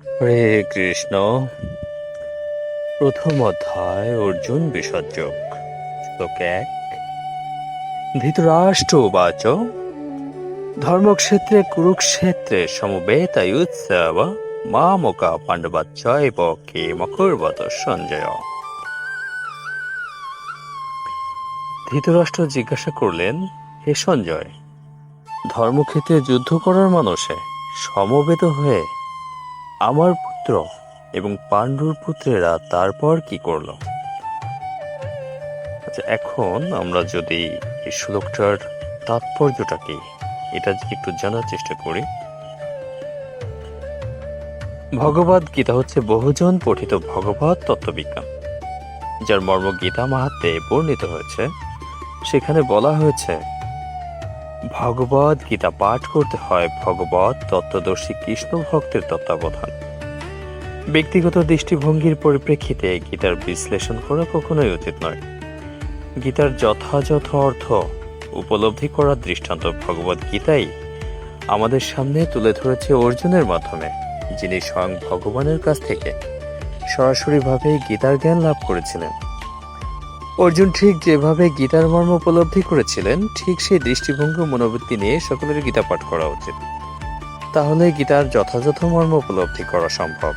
হরে কৃষ্ণ। প্রথম অধ্যায় অর্জুন বিষজ্যোগ। শ্লোক ১। ধৃতরাষ্ট্র উবাচ ধর্মক্ষেত্রে কুরুক্ষেত্রে সমবেতায়ুৎসব মামকা পাণ্ডবাচ্চৈব কিমকুর্বত সঞ্জয়। ধৃতরাষ্ট্র জিজ্ঞাসা করলেন, হে সঞ্জয়, ধর্মক্ষেত্রে যুদ্ধ করার মানসে সমবেত হয়ে আমার পুত্র এবং পাণ্ডুর পুত্রেরা তারপর কি করল? আচ্ছা, এখন আমরা যদি এই শ্লোকটার তাৎপর্যটা কি এটা একটু জানার চেষ্টা করি। ভগবদ গীতা হচ্ছে বহুজন পঠিত ভগবত তত্ত্ববিজ্ঞান, যার মর্ম গীতা মাহাত্ম্যে বর্ণিত হয়েছে। সেখানে বলা হয়েছে, ভগবদ গীতা পাঠ করতে হয় ভগবত তত্ত্বদর্শী কৃষ্ণ ভক্তের তত্ত্বাবধান। ব্যক্তিগত দৃষ্টিভঙ্গির পরিপ্রেক্ষিতে গীতার বিশ্লেষণ করা কখনোই উচিত নয়। গীতার যথাযথ অর্থ উপলব্ধি করার দৃষ্টান্ত ভগবদ গীতাই আমাদের সামনে তুলে ধরেছে অর্জুনের মাধ্যমে, যিনি স্বয়ং ভগবানের কাছ থেকে সরাসরিভাবে গীতার জ্ঞান লাভ করেছিলেন। অর্জুন ঠিক যেভাবে গীতার মর্ম উপলব্ধি করেছিলেন, ঠিক সেই দৃষ্টিভঙ্গি মনোবৃত্তি নিয়ে সকলের গীতা পাঠ করা উচিত। তাহলে গীতার যথাযথ মর্ম উপলব্ধি করা সম্ভব।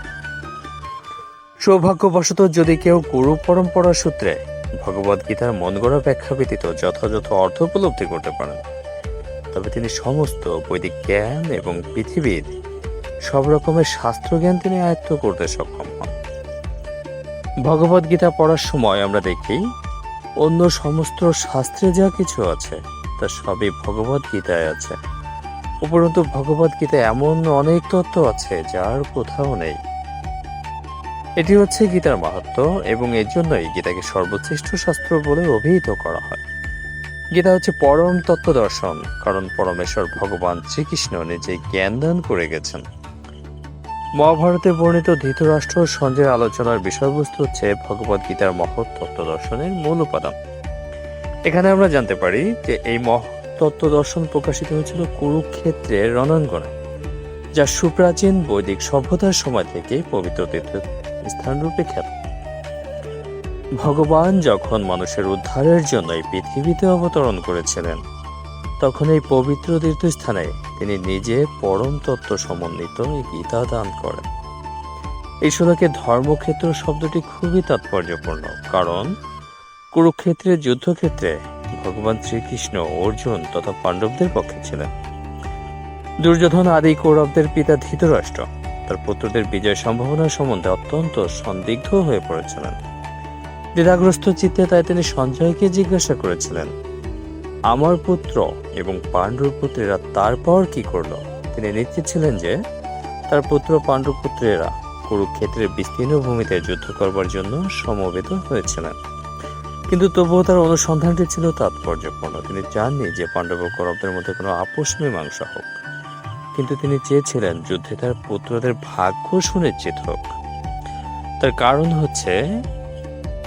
সৌভাগ্যবশত যদি কেউ গুরু পরম্পরা সূত্রে ভগবদ গীতার মন গড়া ব্যাখ্যা ব্যতীত যথাযথ অর্থ উপলব্ধি করতে পারেন, তবে তিনি সমস্ত বৈদিক জ্ঞান এবং পৃথিবীর সব রকমের শাস্ত্র জ্ঞান তিনি আয়ত্ত করতে সক্ষম হন। ভগবদ গীতা পড়ার সময় আমরা দেখি, অন্য সমস্ত শাস্ত্রে যা কিছু আছে তা সবই ভগবদ গীতায় আছে। উপরন্তু ভগবদ গীতায় এমন অনেক তত্ত্ব আছে যার কোথাও নেই। এটি হচ্ছে গীতার মাহাত্ম্য, এবং এর জন্যই গীতাকে সর্বশ্রেষ্ঠ শাস্ত্র বলে অভিহিত করা হয়। গীতা হচ্ছে পরম তত্ত্ব দর্শন, কারণ পরমেশ্বর ভগবান শ্রীকৃষ্ণ নিজে জ্ঞান দান করে গেছেন। মহাভারতে বর্ণিত ধৃতরাষ্ট্র সঞ্জয়ের আলোচনার বিষয়বস্তু হচ্ছে ভগবদ গীতার মহৎ তত্ত্ব দর্শনের মূল উপাদান। এখানে আমরা জানতে পারি যে এই মহৎ তত্ত্ব দর্শন প্রকাশিত হয়েছিল কুরুক্ষেত্রের রণাঙ্গনে, যা সুপ্রাচীন বৈদিক সভ্যতার সময় থেকে পবিত্র তীর্থস্থানরূপে খ্যাত। ভগবান যখন মানুষের উদ্ধারের জন্য এই পৃথিবীতে অবতরণ করেছিলেন, তখন এই পবিত্র তীর্থস্থানে তিনি নিজে পরম তত্ত্ব সমন্বিত এই গীতা দান করেন। এই শ্লোকে ধর্মক্ষেত্র শব্দটি খুবই তাৎপর্যপূর্ণ, কারণ কুরুক্ষেত্রের যুদ্ধক্ষেত্রে ভগবান শ্রীকৃষ্ণ অর্জুন তথা পাণ্ডবদের পক্ষে ছিলেন। দুর্যোধন আদি কৌরবদের পিতা ধৃতরাষ্ট্র তার পুত্রদের বিজয় সম্ভাবনার সম্বন্ধে অত্যন্ত সন্দিগ্ধ হয়ে পড়েছিলেন। দ্বিধাগ্রস্ত চিত্তে তাই তিনি সঞ্জয়কে জিজ্ঞাসা করেছিলেন, আমার পুত্র এবং পাণ্ডুর পুত্রেরা তারপর কি করল? তিনি নিশ্চিত ছিলেন যে তার পুত্র পাণ্ডু পুত্রেরা কুরুক্ষেত্রের বিস্তীর্ণ ভূমিতে যুদ্ধ করবার জন্য সমবেত হয়েছিলেন, কিন্তু তবুও তার অনুসন্ধানটি ছিল তাৎপর্যপূর্ণ। তিনি চাননি যে পাণ্ডব ও কৌরবদের মধ্যে কোনো আপোষ মীমাংসা হোক, কিন্তু তিনি চেয়েছিলেন যুদ্ধে তার পুত্রদের ভাগ্য সুনিশ্চিত হোক। তার কারণ হচ্ছে,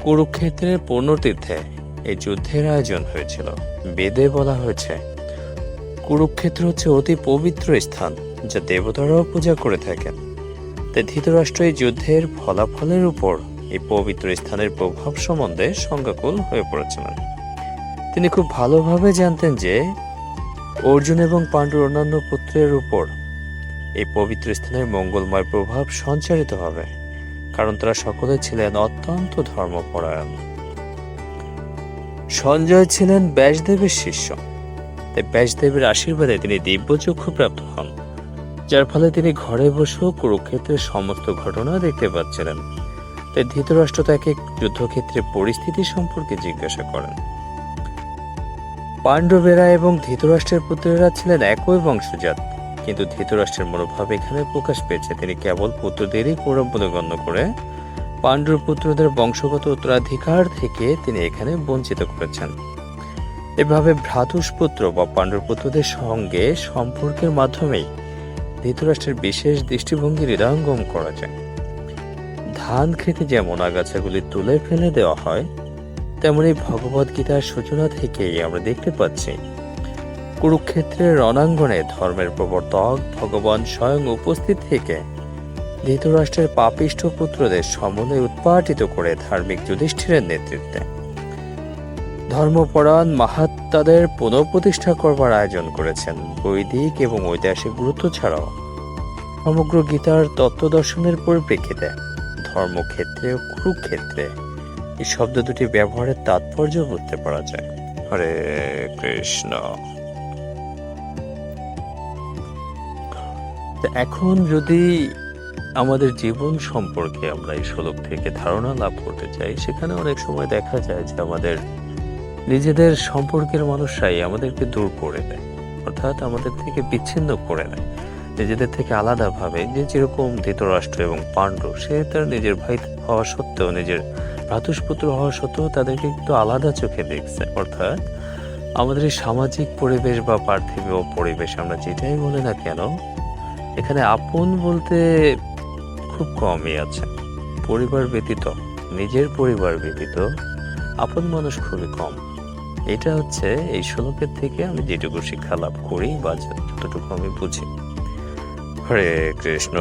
কুরুক্ষেত্রের পূর্ণতীর্থে এই যুদ্ধের আয়োজন হয়েছিল। বেদে বলা হয়েছে, কুরুক্ষেত্র হচ্ছে অতি পবিত্র স্থান, যা দেবতারাও পূজা করে থাকেন। তাই ধৃতরাষ্ট্র এই যুদ্ধের ফলাফলের উপর এই পবিত্র স্থানের প্রভাব সম্বন্ধে শঙ্কাকুল হয়ে পড়েছিলেন। তিনি খুব ভালোভাবে জানতেন যে অর্জুন এবং পাণ্ডুর অন্যান্য পুত্রের উপর এই পবিত্র স্থানের মঙ্গলময় প্রভাব সঞ্চারিত হবে, কারণ তারা সকলে ছিলেন অত্যন্ত ধর্মপরায়ণ। সঞ্জয় ছিলেন ব্যাসদেবের শিষ্য, তাই ব্যাসদেবের আশীর্বাদে তিনি দিব্যচক্ষু প্রাপ্ত হন, যার ফলে তিনি ঘরে বসেও কুরুক্ষেত্রের সমস্ত ঘটনা দেখতে পাচ্ছিলেন। তাই ধৃতরাষ্ট্র তাকে যুদ্ধক্ষেত্রের পরিস্থিতি সম্পর্কে জিজ্ঞাসা করেন। পাণ্ডবেরা এবং ধৃতরাষ্ট্রের পুত্রেরা ছিলেন একই বংশজাত, কিন্তু ধৃতরাষ্ট্রের মনোভাব এখানে প্রকাশ পেয়েছে। তিনি কেবল পুত্রদেরই কৌরব বলে গণ্য করে পাণ্ডুর পুত্রদের বংশগত উত্তরাধিকার থেকে তিনি এখানে বঞ্চিত করেছেন। এভাবে ভ্রাতুষ্পুত্র বা পাণ্ডুর পুত্রদের সঙ্গে সম্পর্কের মাধ্যমেই ধৃতরাষ্ট্রের বিশেষ দৃষ্টিভঙ্গি হৃদয়ঙ্গম করা যায়। ধান খেতে যেমন আগাছাগুলি তুলে ফেলে দেওয়া হয়, তেমনি ভগবদ গীতার সূচনা থেকেই আমরা দেখতে পাচ্ছি কুরুক্ষেত্রের রণাঙ্গনে ধর্মের প্রবর্তক ভগবান স্বয়ং উপস্থিত থেকে ধৃতরাষ্ট্রের পাপিষ্ঠ পুত্রদের সমন্বয় উৎপাটিত করে ধার্মিক যুধিষ্ঠিরের নেতৃত্বে ধর্মপরায়ণ মাহাত্মাদের পুনঃপ্রতিষ্ঠা করবার আয়োজন করেছেন। বৈদিক এবং ঐতিহাসিক গুরুত্ব ছাড়াও সমগ্র গীতার তত্ত্বদর্শনের পরিপ্রেক্ষিতে ধর্মক্ষেত্রে ও কুরুক্ষেত্রে এই শব্দ দুটি ব্যবহারের তাৎপর্য বুঝতে পারা যায়। হরে কৃষ্ণ। এখন যদি আমাদের জীবন সম্পর্কে আমরা এই শ্লোক থেকে ধারণা লাভ করতে চাই, সেখানে অনেক সময় দেখা যায় যে আমাদের নিজেদের সম্পর্কের মানুষরাই আমাদেরকে দূর করে দেয়, অর্থাৎ আমাদের থেকে বিচ্ছিন্ন করে নেয়, নিজেদের থেকে আলাদা ভাবে। যে যেরকম ধৃতরাষ্ট্র এবং পাণ্ডু, সে তার নিজের ভাই হওয়া সত্ত্বেও, নিজের ভ্রাতুষ্পুত্র হওয়া সত্ত্বেও তাদেরকে একটু আলাদা চোখে দেখছে। অর্থাৎ আমাদের এই সামাজিক পরিবেশ বা পার্থিব পরিবেশ আমরা যেটাই বলি না কেন, এখানে আপন বলতে খুব কমই আছে। পরিবার ব্যতীত, নিজের পরিবার ব্যতীত আপন মানুষ খুবই কম। এটা হচ্ছে এই শ্লোকের থেকে আমি যেটুকু শিক্ষা লাভ করি বা যতটুকু আমি বুঝি। হরে কৃষ্ণ।